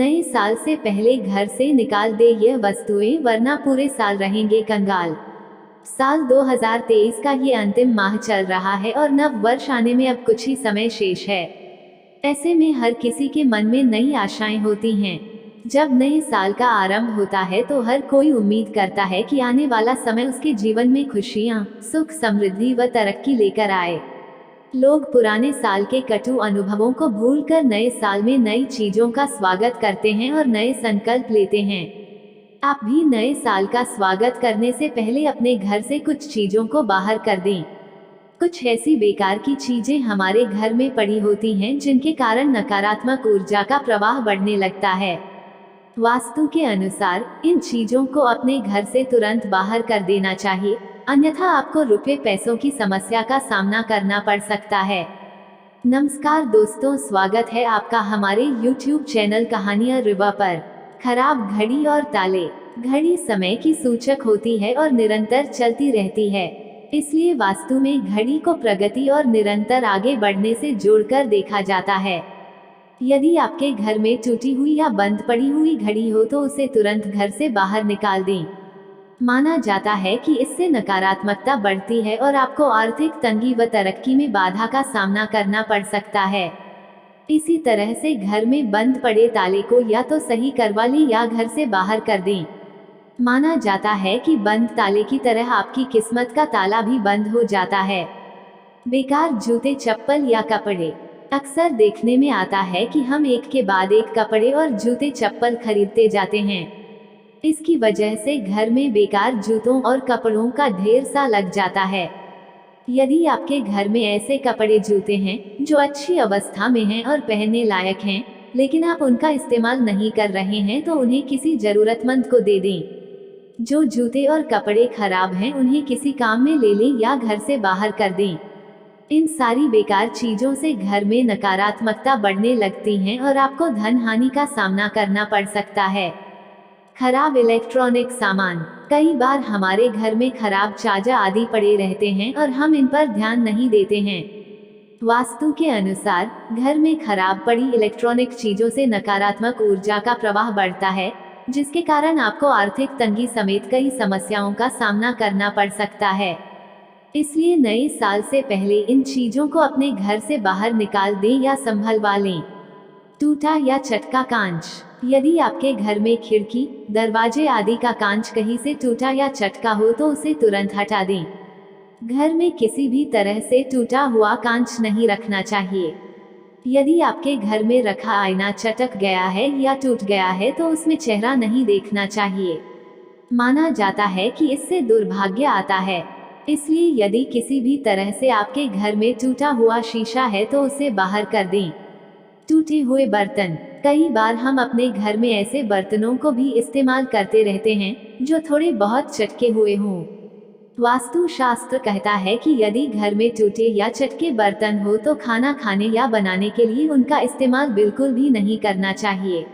नए साल से पहले घर से निकाल दे यह वस्तुएं, वरना पूरे साल रहेंगे कंगाल। साल 2023 का ये अंतिम माह चल रहा है और नव वर्ष आने में अब कुछ ही समय शेष है। ऐसे में हर किसी के मन में नई आशाएं होती हैं। जब नए साल का आरंभ होता है तो हर कोई उम्मीद करता है कि आने वाला समय उसके जीवन में खुशियां, सुख, समृद्धि व तरक्की लेकर आए। लोग पुराने साल के कटु अनुभवों को भूलकर नए साल में नई चीजों का स्वागत करते हैं और नए संकल्प लेते हैं। आप भी नए साल का स्वागत करने से पहले अपने घर से कुछ चीजों को बाहर कर दें। कुछ ऐसी बेकार की चीजें हमारे घर में पड़ी होती हैं जिनके कारण नकारात्मक ऊर्जा का प्रवाह बढ़ने लगता है। वास्तु के अनुसार इन चीजों को अपने घर से तुरंत बाहर कर देना चाहिए, अन्यथा आपको रुपए पैसों की समस्या का सामना करना पड़ सकता है। नमस्कार दोस्तों, स्वागत है आपका हमारे YouTube चैनल कहानियां रिवा पर। खराब घड़ी और ताले। घड़ी समय की सूचक होती है और निरंतर चलती रहती है, इसलिए वास्तु में घड़ी को प्रगति और निरंतर आगे बढ़ने से जोड़कर देखा जाता है। यदि आपके घर में टूटी हुई या बंद पड़ी हुई घड़ी हो तो उसे तुरंत घर से बाहर निकाल दें। माना जाता है कि इससे नकारात्मकता बढ़ती है और आपको आर्थिक तंगी व तरक्की में बाधा का सामना करना पड़ सकता है। इसी तरह से घर में बंद पड़े ताले को या तो सही करवा लें या घर से बाहर कर दें। माना जाता है कि बंद ताले की तरह आपकी किस्मत का ताला भी बंद हो जाता है। बेकार जूते, चप्पल या कपड़े। अक्सर देखने में आता है कि हम एक के बाद एक कपड़े और जूते चप्पल खरीदते जाते हैं। इसकी वजह से घर में बेकार जूतों और कपड़ों का ढेर सा लग जाता है। यदि आपके घर में ऐसे कपड़े, जूते हैं जो अच्छी अवस्था में हैं और पहनने लायक हैं, लेकिन आप उनका इस्तेमाल नहीं कर रहे हैं, तो उन्हें किसी जरूरतमंद को दे दें। जो जूते और कपड़े खराब हैं उन्हें किसी काम में ले लें या घर से बाहर कर दें। इन सारी बेकार चीजों से घर में नकारात्मकता बढ़ने लगती है और आपको धन हानि का सामना करना पड़ सकता है। खराब इलेक्ट्रॉनिक सामान। कई बार हमारे घर में खराब चार्जर आदि पड़े रहते हैं और हम इन पर ध्यान नहीं देते हैं। वास्तु के अनुसार घर में खराब पड़ी इलेक्ट्रॉनिक चीजों से नकारात्मक ऊर्जा का प्रवाह बढ़ता है, जिसके कारण आपको आर्थिक तंगी समेत कई समस्याओं का सामना करना पड़ सकता है। इसलिए नए साल से पहले इन चीजों को अपने घर से बाहर निकाल दें या संभलवा लें। टूटा या चटका कांच। यदि आपके घर में खिड़की, दरवाजे आदि का कांच कहीं से टूटा या चटका हो तो उसे तुरंत हटा दें। घर में किसी भी तरह से टूटा हुआ कांच नहीं रखना चाहिए। यदि आपके घर में रखा आईना चटक गया है या टूट गया है तो उसमें चेहरा नहीं देखना चाहिए। माना जाता है कि इससे दुर्भाग्य आता है। इसलिए यदि किसी भी तरह से आपके घर में टूटा हुआ शीशा है तो उसे बाहर कर दें। टूटे हुए बर्तन। कई बार हम अपने घर में ऐसे बर्तनों को भी इस्तेमाल करते रहते हैं जो थोड़े बहुत चटके हुए हों। वास्तु शास्त्र कहता है कि यदि घर में टूटे या चटके बर्तन हो तो खाना खाने या बनाने के लिए उनका इस्तेमाल बिल्कुल भी नहीं करना चाहिए।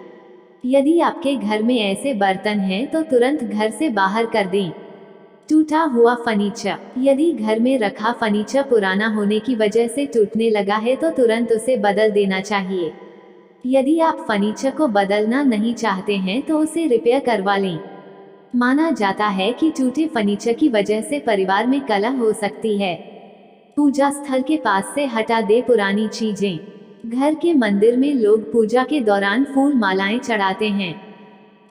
यदि आपके घर में ऐसे बर्तन हैं तो तुरंत घर से बाहर कर दें। टूटा हुआ फर्नीचर। यदि घर में रखा फर्नीचर पुराना होने की वजह से टूटने लगा है तो तुरंत उसे बदल देना चाहिए। यदि आप फर्नीचर को बदलना नहीं चाहते हैं तो उसे रिपेयर करवा लें। माना जाता है कि टूटे फर्नीचर की वजह से परिवार में कलह हो सकती है। पूजा स्थल के पास से हटा दे पुरानी चीजें। घर के मंदिर में लोग पूजा के दौरान फूल मालाएं चढ़ाते हैं।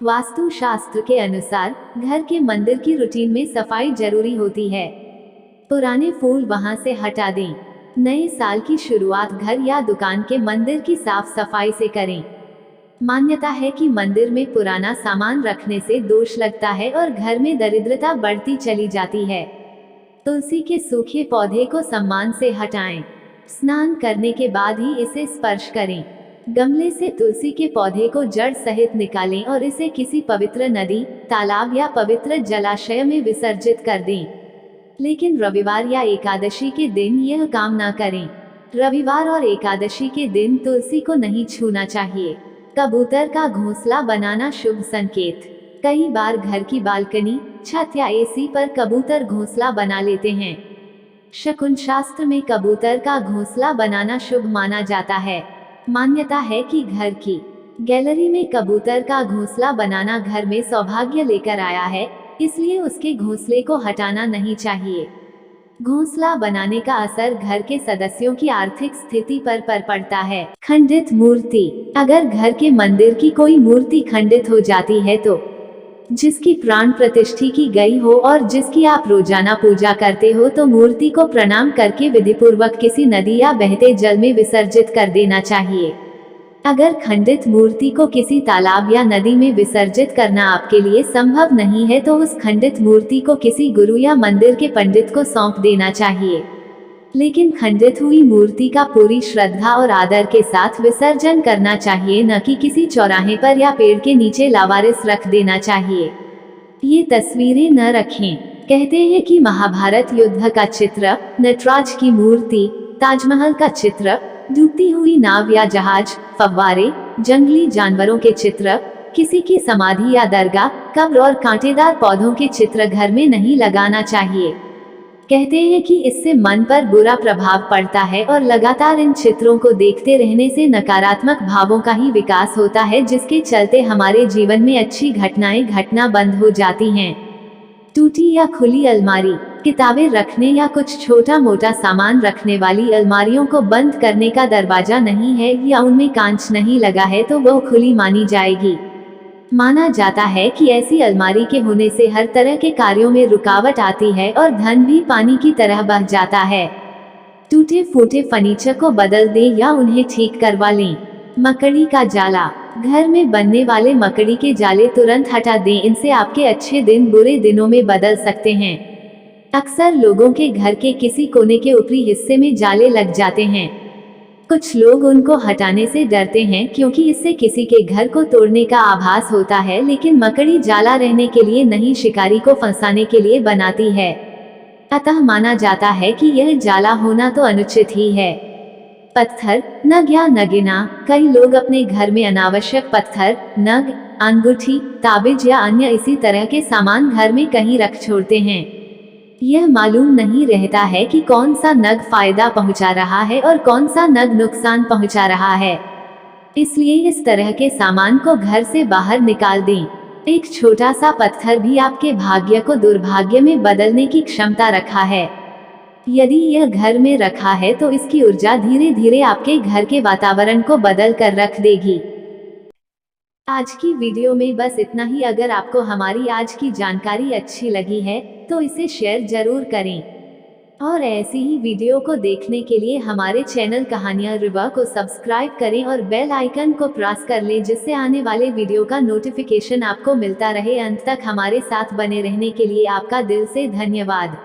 वास्तु शास्त्र के अनुसार घर के मंदिर की रूटीन में सफाई जरूरी होती है। पुराने फूल वहां से हटा दें। नए साल की शुरुआत घर या दुकान के मंदिर की साफ सफाई से करें। मान्यता है कि मंदिर में पुराना सामान रखने से दोष लगता है और घर में दरिद्रता बढ़ती चली जाती है। तुलसी के सूखे पौधे को सम्मान से हटाएं। स्नान करने के बाद ही इसे स्पर्श करें। गमले से तुलसी के पौधे को जड़ सहित निकालें और इसे किसी पवित्र नदी, तालाब या पवित्र जलाशय में विसर्जित कर दें। लेकिन रविवार या एकादशी के दिन यह काम ना करें। रविवार और एकादशी के दिन तुलसी को नहीं छूना चाहिए। कबूतर का घोंसला बनाना शुभ संकेत। कई बार घर की बालकनी, छत या एसी पर कबूतर घोंसला बना लेते हैं। शकुन शास्त्र में कबूतर का घोंसला बनाना शुभ माना जाता है। मान्यता है कि घर की गैलरी में कबूतर का घोंसला बनाना घर में सौभाग्य लेकर आया है, इसलिए उसके घोंसले को हटाना नहीं चाहिए। घोंसला बनाने का असर घर के सदस्यों की आर्थिक स्थिति पर पड़ता है। खंडित मूर्ति। अगर घर के मंदिर की कोई मूर्ति खंडित हो जाती है तो जिसकी प्राण प्रतिष्ठा की गई हो और जिसकी आप रोजाना पूजा करते हो, तो मूर्ति को प्रणाम करके विधिपूर्वक किसी नदी या बहते जल में विसर्जित कर देना चाहिए। अगर खंडित मूर्ति को किसी तालाब या नदी में विसर्जित करना आपके लिए संभव नहीं है, तो उस खंडित मूर्ति को किसी गुरु या मंदिर के पंडित को सौंप देना चाहिए। लेकिन खंडित हुई मूर्ति का पूरी श्रद्धा और आदर के साथ विसर्जन करना चाहिए, न कि किसी चौराहे पर या पेड़ के नीचे लावारिस रख देना चाहिए। ये तस्वीरें न रखें। कहते हैं कि महाभारत युद्ध का चित्र, नटराज की मूर्ति, ताजमहल का चित्र, डूबती हुई नाव या जहाज, फव्वारे, जंगली जानवरों के चित्र, किसी की समाधि या दरगाह, कब्र और कांटेदार पौधों के चित्र घर में नहीं लगाना चाहिए। कहते हैं कि इससे मन पर बुरा प्रभाव पड़ता है और लगातार इन चित्रों को देखते रहने से नकारात्मक भावों का ही विकास होता है, जिसके चलते हमारे जीवन में अच्छी घटनाएं घटना बंद हो जाती हैं। टूटी या खुली अलमारी। किताबें रखने या कुछ छोटा मोटा सामान रखने वाली अलमारियों को बंद करने का दरवाजा नहीं है या उनमें कांच नहीं लगा है तो वह खुली मानी जाएगी। माना जाता है कि ऐसी अलमारी के होने से हर तरह के कार्यों में रुकावट आती है और धन भी पानी की तरह बह जाता है। टूटे फूटे फर्नीचर को बदल दें या उन्हें ठीक करवा लें। मकड़ी का जाला। घर में बनने वाले मकड़ी के जाले तुरंत हटा दें, इनसे आपके अच्छे दिन बुरे दिनों में बदल सकते हैं। अक्सर लोगों के घर के किसी कोने के ऊपरी हिस्से में जाले लग जाते हैं। कुछ लोग उनको हटाने से डरते हैं क्योंकि इससे किसी के घर को तोड़ने का आभास होता है, लेकिन मकड़ी जाला रहने के लिए नहीं, शिकारी को फंसाने के लिए बनाती है। अतः माना जाता है कि यह जाला होना तो अनुचित ही है। पत्थर, नग या नगीना। कई लोग अपने घर में अनावश्यक पत्थर, नग, अंगूठी, ताबिज या अन्य इसी तरह के सामान घर में कहीं रख छोड़ते हैं। यह मालूम नहीं रहता है कि कौन सा नग फायदा पहुंचा रहा है और कौन सा नग नुकसान पहुंचा रहा है, इसलिए इस तरह के सामान को घर से बाहर निकाल दें। एक छोटा सा पत्थर भी आपके भाग्य को दुर्भाग्य में बदलने की क्षमता रखा है। यदि यह घर में रखा है तो इसकी ऊर्जा धीरे धीरे आपके घर के वातावरण को बदल कर रख देगी। आज की वीडियो में बस इतना ही। अगर आपको हमारी आज की जानकारी अच्छी लगी है तो इसे शेयर जरूर करें और ऐसी ही वीडियो को देखने के लिए हमारे चैनल कहानियां रिवा को सब्सक्राइब करें और बेल आइकन को प्रेस कर लें, जिससे आने वाले वीडियो का नोटिफिकेशन आपको मिलता रहे। अंत तक हमारे साथ बने रहने के लिए आपका दिल से धन्यवाद।